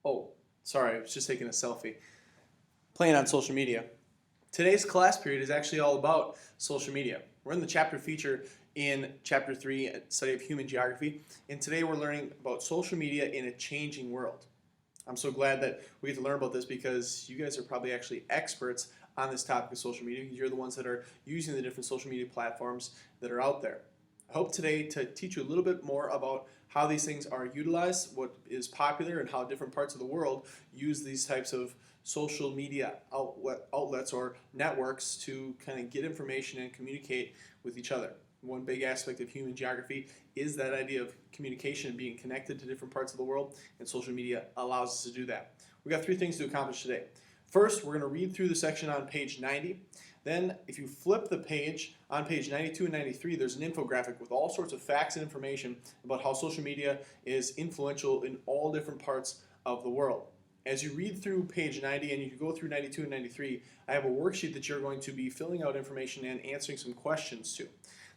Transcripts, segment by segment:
Oh, sorry, I was just taking a selfie. Playing on social media. Today's class period is actually all about social media. We're in the chapter feature in Chapter 3, Study of Human Geography, and today we're learning about social media in a changing world. I'm so glad that we get to learn about this because you guys are probably actually experts on this topic of social media. You're the ones that are using the different social media platforms that are out there. I hope today to teach you a little bit more about how these things are utilized, what is popular, and how different parts of the world use these types of social media outlets or networks to kind of get information and communicate with each other. One big aspect of human geography is that idea of communication and being connected to different parts of the world, and social media allows us to do that. We've got three things to accomplish today. First, we're going to read through the section on page 90. Then, if you flip the page on page 92 and 93, there's an infographic with all sorts of facts and information about how social media is influential in all different parts of the world. As you read through page 90 and you go through 92 and 93, I have a worksheet that you're going to be filling out information and answering some questions to.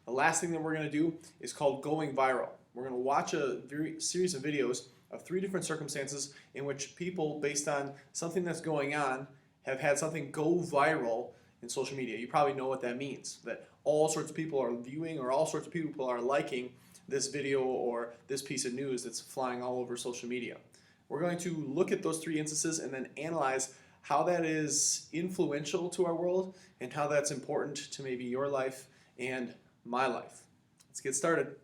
The last thing that we're going to do is called going viral. We're going to watch a series of videos of three different circumstances in which people, based on something that's going on, have had something go viral in social media. You probably know what that means, that all sorts of people are viewing or all sorts of people are liking this video or this piece of news that's flying all over social media. We're going to look at those three instances and then analyze how that is influential to our world and how that's important to maybe your life and my life. Let's get started.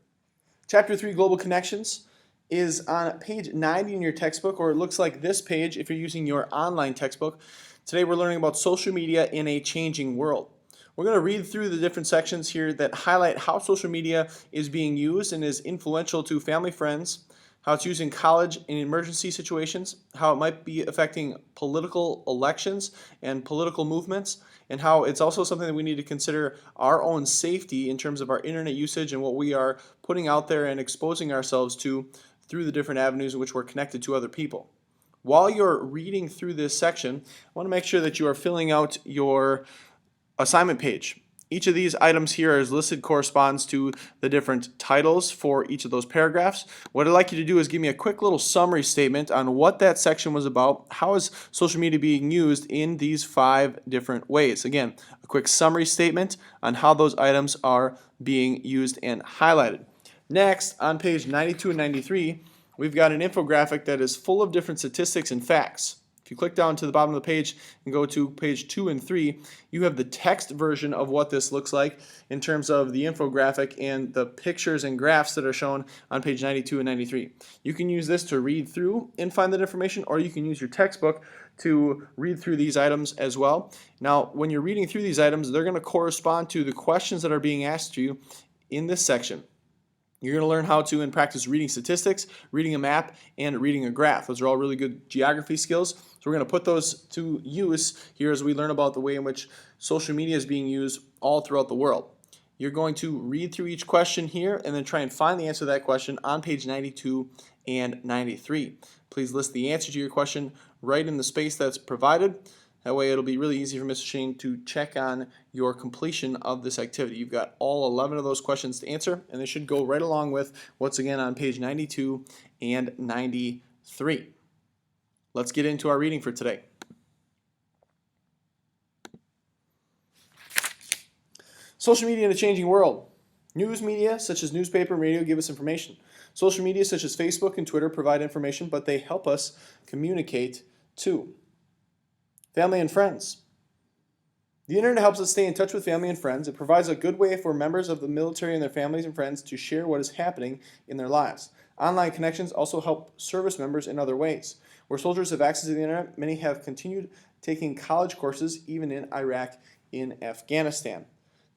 Chapter 3, Global Connections, is on page 90 in your textbook, or it looks like this page if you're using your online textbook. Today we're learning about social media in a changing world. We're going to read through the different sections here that highlight how social media is being used and is influential to family, friends, how it's used in college in emergency situations, how it might be affecting political elections and political movements, and how it's also something that we need to consider our own safety in terms of our internet usage and what we are putting out there and exposing ourselves to through the different avenues in which we're connected to other people. While you're reading through this section, I want to make sure that you are filling out your assignment page. Each of these items here as listed corresponds to the different titles for each of those paragraphs. What I'd like you to do is give me a quick little summary statement on what that section was about. How is social media being used in these 5 different ways? Again, a quick summary statement on how those items are being used and highlighted. Next, on page 92 and 93, we've got an infographic that is full of different statistics and facts. If you click down to the bottom of the page and go to page 2 and 3, you have the text version of what this looks like in terms of the infographic and the pictures and graphs that are shown on page 92 and 93. You can use this to read through and find that information, or you can use your textbook to read through these items as well. Now, when you're reading through these items, they're going to correspond to the questions that are being asked to you in this section. You're going to learn how to, in practice, reading statistics, reading a map, and reading a graph. Those are all really good geography skills. So we're going to put those to use here as we learn about the way in which social media is being used all throughout the world. You're going to read through each question here and then try and find the answer to that question on page 92 and 93. Please list the answer to your question right in the space that's provided. That way it'll be really easy for Mr. Shane to check on your completion of this activity. You've got all 11 of those questions to answer, and they should go right along with what's again on page 92 and 93. Let's get into our reading for today. Social media in a changing world. News media, such as newspaper and radio, give us information. Social media, such as Facebook and Twitter, provide information, but they help us communicate too. Family and friends. The internet helps us stay in touch with family and friends. It provides a good way for members of the military and their families and friends to share what is happening in their lives. Online connections also help service members in other ways. Where soldiers have access to the internet, many have continued taking college courses, even in Iraq and Afghanistan.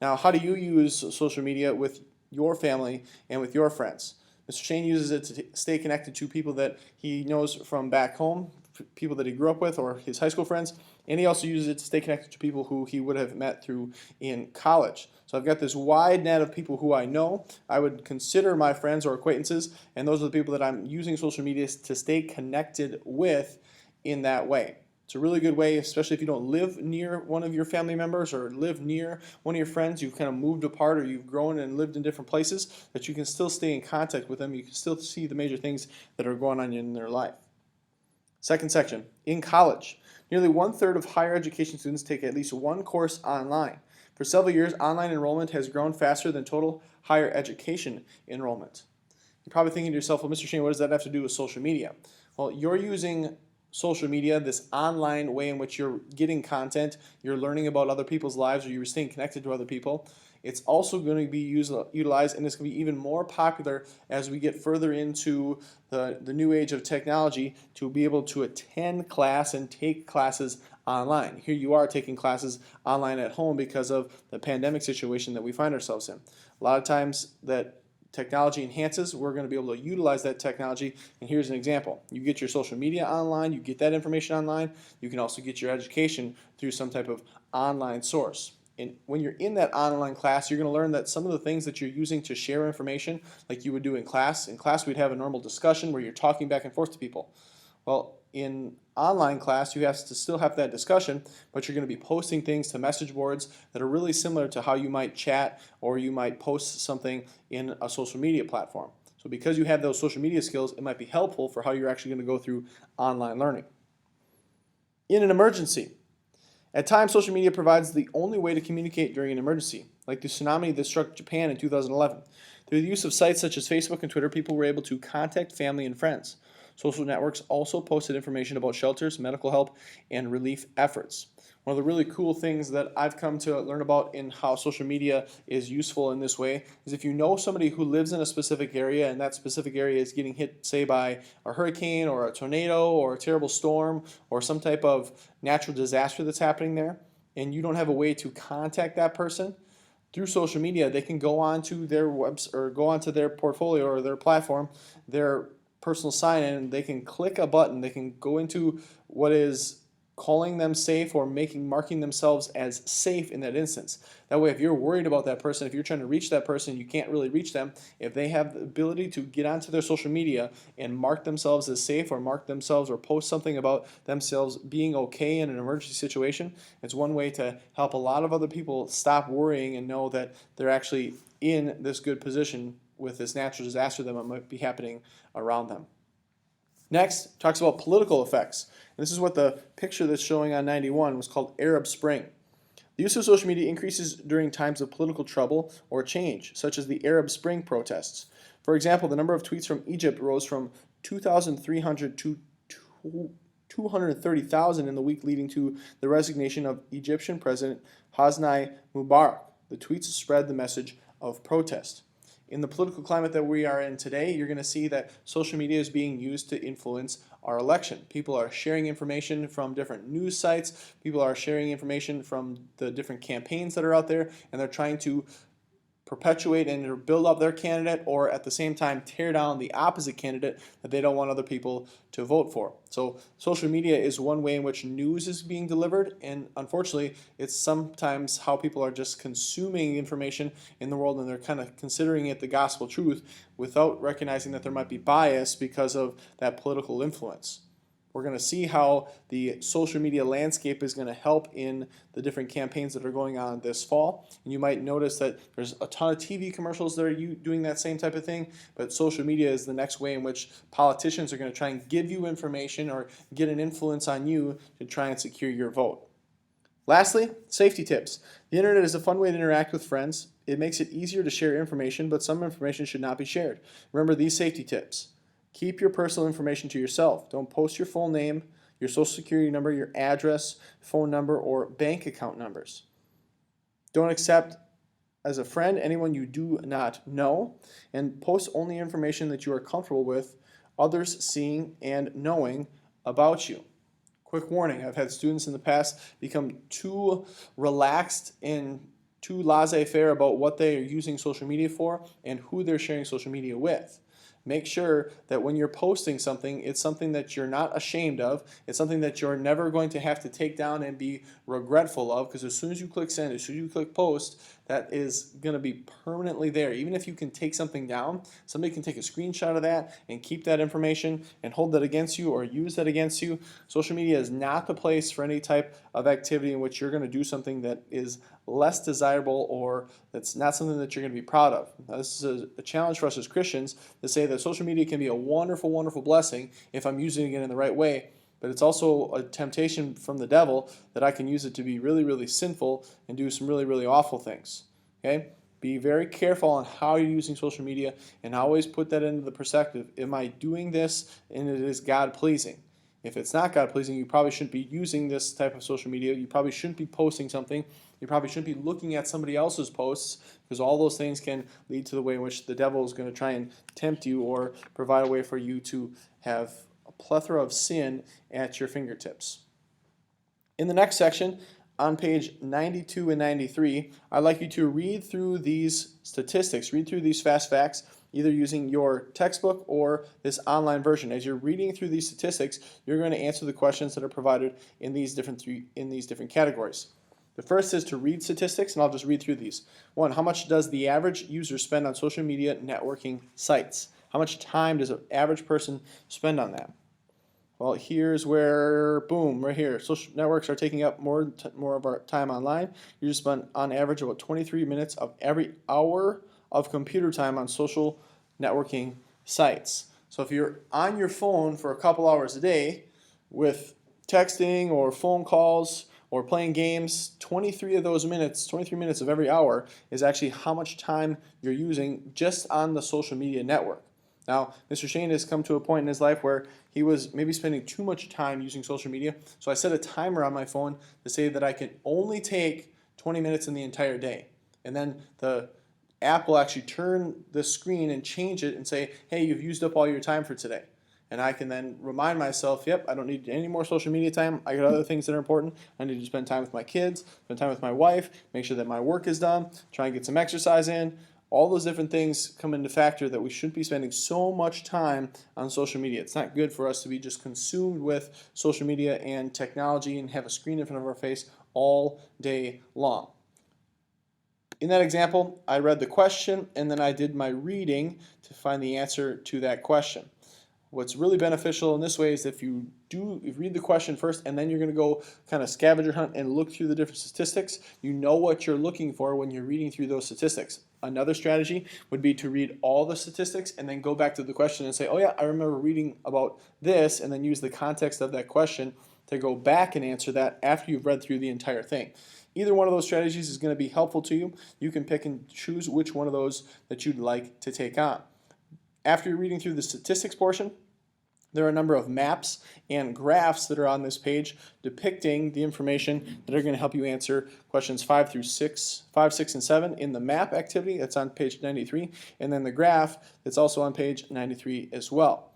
Now, how do you use social media with your family and with your friends? Mr. Shane uses it to stay connected to people that he knows from back home, people that he grew up with, or his high school friends, and he also uses it to stay connected to people who he would have met through in college. So I've got this wide net of people who I know, I would consider my friends or acquaintances, and those are the people that I'm using social media to stay connected with in that way. It's a really good way, especially if you don't live near one of your family members or live near one of your friends, you've kind of moved apart or you've grown and lived in different places, that you can still stay in contact with them. You can still see the major things that are going on in their life. Second section, in college. Nearly 1/3 of higher education students take at least one course online. For several years, online enrollment has grown faster than total higher education enrollment. You're probably thinking to yourself, well, Mr. Shane, what does that have to do with social media? Well, you're using social media, this online way in which you're getting content, you're learning about other people's lives, or you're staying connected to other people. It's also going to be utilized, and it's going to be even more popular as we get further into the new age of technology to be able to attend class and take classes online. Here you are taking classes online at home because of the pandemic situation that we find ourselves in. A lot of times that technology enhances, we're going to be able to utilize that technology. And here's an example. You get your social media online, you get that information online, you can also get your education through some type of online source. And when you're in that online class, you're going to learn that some of the things that you're using to share information, like you would do in class we'd have a normal discussion where you're talking back and forth to people. Well, in online class, you have to still have that discussion, but you're going to be posting things to message boards that are really similar to how you might chat or you might post something in a social media platform. So because you have those social media skills, it might be helpful for how you're actually going to go through online learning. In an emergency, at times social media provides the only way to communicate during an emergency, like the tsunami that struck Japan in 2011. Through the use of sites such as Facebook and Twitter, people were able to contact family and friends. Social networks also posted information about shelters, medical help, and relief efforts. One of the really cool things that I've come to learn about in how social media is useful in this way is if you know somebody who lives in a specific area and that specific area is getting hit, say, by a hurricane or a tornado or a terrible storm or some type of natural disaster that's happening there, and you don't have a way to contact that person, through social media, they can go onto their webs or go onto their portfolio or their platform, their personal sign-in, they can click a button, they can go into what is calling them safe or marking themselves as safe in that instance. That way, if you're worried about that person, if you're trying to reach that person, you can't really reach them. If they have the ability to get onto their social media and mark themselves as safe or mark themselves or post something about themselves being okay in an emergency situation, it's one way to help a lot of other people stop worrying and know that they're actually in this good position with this natural disaster that might be happening around them. Next, talks about political effects. And this is what the picture that's showing on 91 was called Arab Spring. The use of social media increases during times of political trouble or change, such as the Arab Spring protests. For example, the number of tweets from Egypt rose from 2,300 to 230,000 in the week leading to the resignation of Egyptian President Hosni Mubarak. The tweets spread the message of protest. In the political climate that we are in today, you're going to see that social media is being used to influence our election. People are sharing information from different news sites. People are sharing information from the different campaigns that are out there, and they're trying to perpetuate and build up their candidate or at the same time tear down the opposite candidate that they don't want other people to vote for. So social media is one way in which news is being delivered, and unfortunately it's sometimes how people are just consuming information in the world and they're kind of considering it the gospel truth without recognizing that there might be bias because of that political influence. We're going to see how the social media landscape is going to help in the different campaigns that are going on this fall. And you might notice that there's a ton of TV commercials that are doing that same type of thing, but social media is the next way in which politicians are going to try and give you information or get an influence on you to try and secure your vote. Lastly, safety tips. The internet is a fun way to interact with friends. It makes it easier to share information, but some information should not be shared. Remember these safety tips. Keep your personal information to yourself. Don't post your full name, your social security number, your address, phone number, or bank account numbers. Don't accept as a friend anyone you do not know, and post only information that you are comfortable with others seeing and knowing about you. Quick warning, I've had students in the past become too relaxed and too laissez-faire about what they are using social media for and who they're sharing social media with. Make sure that when you're posting something, it's something that you're not ashamed of. It's something that you're never going to have to take down and be regretful of, because as soon as you click send, as soon as you click post, that is going to be permanently there. Even if you can take something down, somebody can take a screenshot of that and keep that information and hold that against you or use that against you. Social media is not the place for any type of activity in which you're going to do something that is less desirable or that's not something that you're going to be proud of. Now, this is a challenge for us as Christians to say that social media can be a wonderful, wonderful blessing if I'm using it in the right way, but it's also a temptation from the devil that I can use it to be really, really sinful and do some really, really awful things. Okay? Be very careful on how you're using social media and always put that into the perspective. Am I doing this and it is God pleasing? If it's not God pleasing, you probably shouldn't be using this type of social media. You probably shouldn't be posting something. You probably shouldn't be looking at somebody else's posts, because all those things can lead to the way in which the devil is going to try and tempt you or provide a way for you to have a plethora of sin at your fingertips. In the next section, on page 92 and 93, I'd like you to read through these statistics, read through these fast facts, either using your textbook or this online version. As you're reading through these statistics, you're going to answer the questions that are provided in these different categories. The first is to read statistics, and I'll just read through these. 1, how much does the average user spend on social media networking sites? How much time does an average person spend on that? Well, here's where, boom, right here, social networks are taking up more of our time online. You just spend, on average, about 23 minutes of every hour of computer time on social networking sites. So if you're on your phone for a couple hours a day with texting or phone calls or playing games, 23 minutes of every hour is actually how much time you're using just on the social media network. Now, Mr. Shane has come to a point in his life where he was maybe spending too much time using social media, so I set a timer on my phone to say that I can only take 20 minutes in the entire day. And then the app will actually turn the screen and change it and say, hey, you've used up all your time for today. And I can then remind myself, yep, I don't need any more social media time. I got other things that are important. I need to spend time with my kids, spend time with my wife, make sure that my work is done, try and get some exercise in. All those different things come into factor that we shouldn't be spending so much time on social media. It's not good for us to be just consumed with social media and technology and have a screen in front of our face all day long. In that example, I read the question and then I did my reading to find the answer to that question. What's really beneficial in this way is if you read the question first and then you're going to go kind of scavenger hunt and look through the different statistics, you know what you're looking for when you're reading through those statistics. Another strategy would be to read all the statistics and then go back to the question and say, oh yeah, I remember reading about this, and then use the context of that question to go back and answer that after you've read through the entire thing. Either one of those strategies is going to be helpful to you. You can pick and choose which one of those that you'd like to take on. After you're reading through the statistics portion, there are a number of maps and graphs that are on this page depicting the information that are going to help you answer questions 5, 6, and 7 in the map activity that's on page 93, and then the graph that's also on page 93 as well.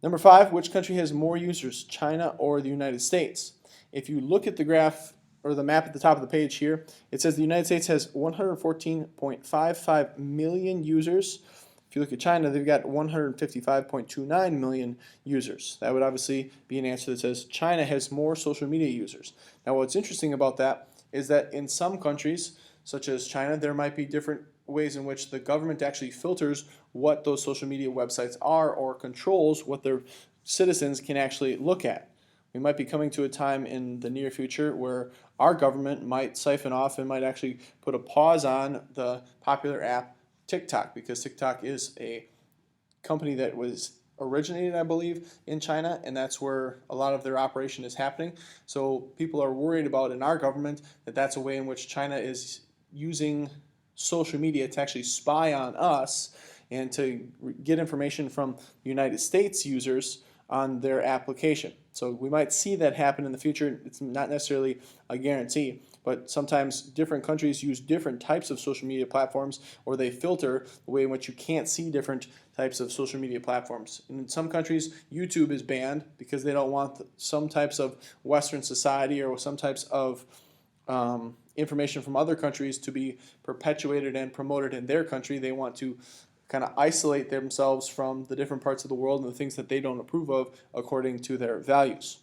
Number 5, which country has more users, China or the United States? If you look at the graph or the map at the top of the page here, it says the United States has 114.55 million users. If you look at China, they've got 155.29 million users. That would obviously be an answer that says China has more social media users. Now, what's interesting about that is that in some countries, such as China, there might be different ways in which the government actually filters what those social media websites are or controls what their citizens can actually look at. We might be coming to a time in the near future where our government might siphon off and might actually put a pause on the popular app TikTok, because TikTok is a company that was originated, I believe, in China, and that's where a lot of their operation is happening. So people are worried about in our government that that's a way in which China is using social media to actually spy on us and to get information from United States users on their application. So we might see that happen in the future. It's not necessarily a guarantee, but sometimes different countries use different types of social media platforms, or they filter the way in which you can't see different types of social media platforms. And in some countries, YouTube is banned because they don't want some types of Western society or some types of information from other countries to be perpetuated and promoted in their country. They want to kind of isolate themselves from the different parts of the world and the things that they don't approve of according to their values.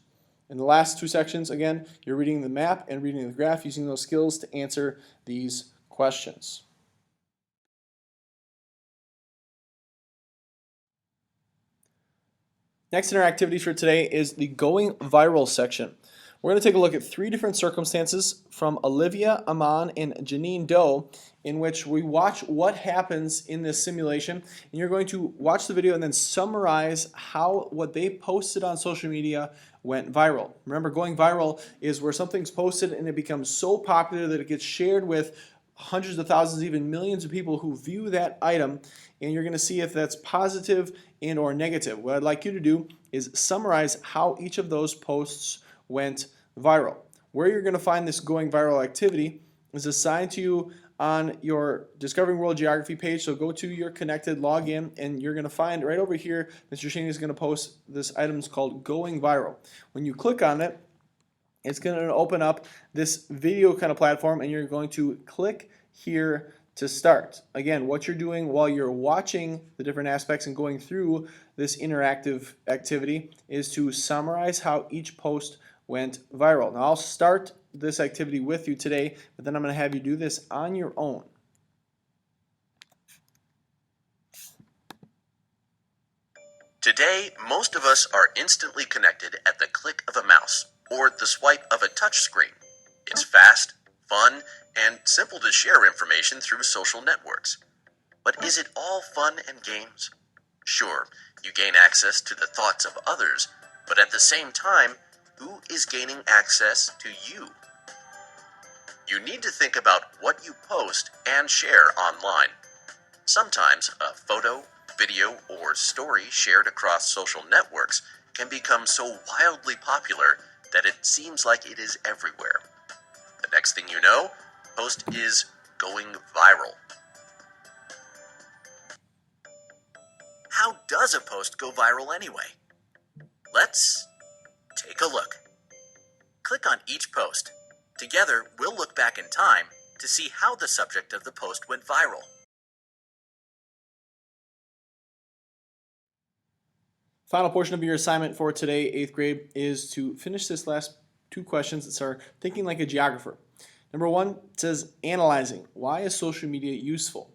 In the last two sections, again, you're reading the map and reading the graph, using those skills to answer these questions. Next in our activities for today is the going viral section. We're going to take a look at 3 different circumstances from Olivia Amon and Janine Doe in which we watch what happens in this simulation, and you're going to watch the video and then summarize how what they posted on social media went viral. Remember, going viral is where something's posted and it becomes so popular that it gets shared with hundreds of thousands, even millions of people who view that item, and you're going to see if that's positive and or negative. What I'd like you to do is summarize how each of those posts went viral. Where you're going to find this going viral activity is assigned to you on your Discovering World Geography page. So go to your connected, log in, and you're going to find right over here, Mr. Shaney is going to post this item is called Going Viral. When you click on it, it's going to open up this video kind of platform, and you're going to click here to start. Again, what you're doing while you're watching the different aspects and going through this interactive activity is to summarize how each post went viral. Now, I'll start this activity with you today, but then I'm going to have you do this on your own. Today, most of us are instantly connected at the click of a mouse or the swipe of a touch screen. It's fast, fun, and simple to share information through social networks. But is it all fun and games? Sure, you gain access to the thoughts of others, but at the same time, who is gaining access to you? You need to think about what you post and share online. Sometimes a photo, video, or story shared across social networks can become so wildly popular that it seems like it is everywhere. The next thing you know, the post is going viral. How does a post go viral anyway? Let's take a look. Click on each post. Together, we'll look back in time to see how the subject of the post went viral. Final portion of your assignment for today, 8th grade, is to finish this last 2 questions that are thinking like a geographer. Number 1 says analyzing. Why is social media useful?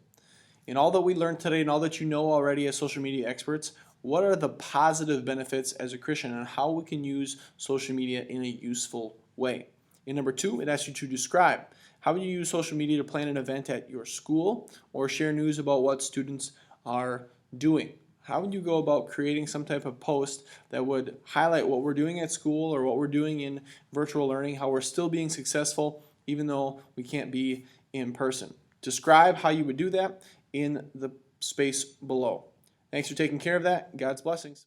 In all that we learned today and all that you know already as social media experts, what are the positive benefits as a Christian and how we can use social media in a useful way? In number 2, it asks you to describe. How would you use social media to plan an event at your school or share news about what students are doing? How would you go about creating some type of post that would highlight what we're doing at school or what we're doing in virtual learning, how we're still being successful even though we can't be in person? Describe how you would do that in the space below. Thanks for taking care of that. God's blessings.